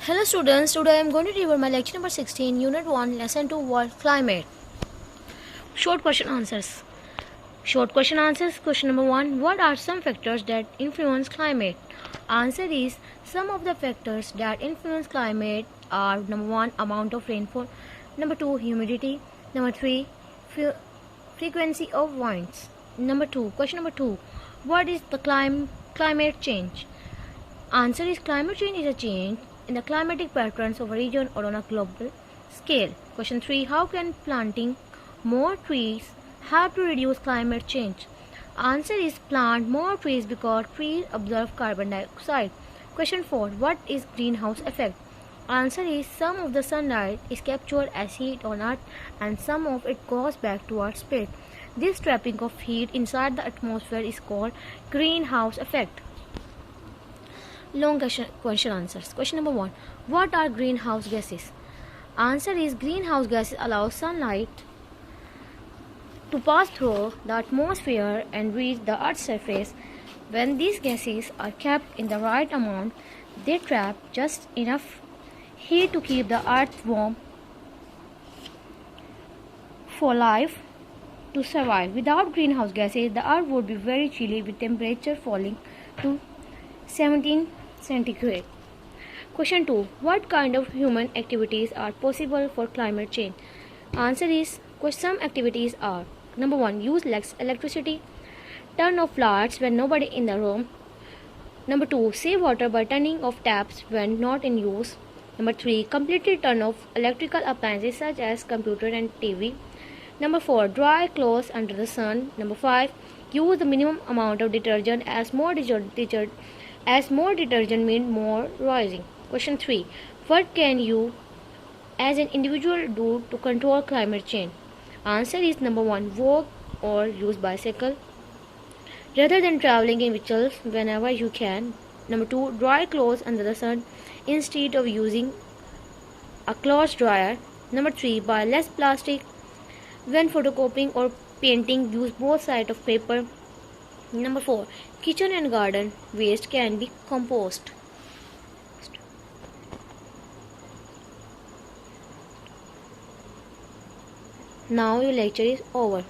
Hello students, today I am going to deliver my lecture number 16, Unit 1, Lesson 2, World Climate. Short question answers. Question number 1. What are some factors that influence climate? Answer is, some of the factors that influence climate are number 1, amount of rainfall, number 2, humidity, number 3, frequency of winds. Question number 2. What is the climate change? Answer is, climate change is a change in the climatic patterns of a region or on a global scale. Question 3. How can planting more trees help to reduce climate change? Answer is, plant more trees because trees absorb carbon dioxide. Question 4. What is greenhouse effect? Answer is, some of the sunlight is captured as heat on Earth and some of it goes back towards space. This trapping of heat inside the atmosphere is called greenhouse effect. Long question answers. Question number 1. What are greenhouse gases? Answer is, greenhouse gases allow sunlight to pass through the atmosphere and reach the Earth's surface. When these gases are kept in the right amount, they trap just enough heat to keep the Earth warm for life to survive. Without greenhouse gases, the Earth would be very chilly with temperature falling to 17 centigrade. Question 2. What kind of human activities are possible for climate change? Answer is, some activities are: number 1, use less electricity, turn off lights when nobody in the room. Number 2, save water by turning off taps when not in use. Number 3, completely turn off electrical appliances such as computer and TV. Number 4, dry clothes under the sun. Number 5, use the minimum amount of detergent as more detergent means more rising. Question 3. What can you as an individual do to control climate change? Answer is, number 1, walk or use bicycle rather than traveling in vehicles whenever you can. Number 2, dry clothes under the sun instead of using a clothes dryer. Number 3, buy less plastic. When photocopying or painting, use both sides of paper. Number 4, kitchen and garden waste can be composted. Now your lecture is over.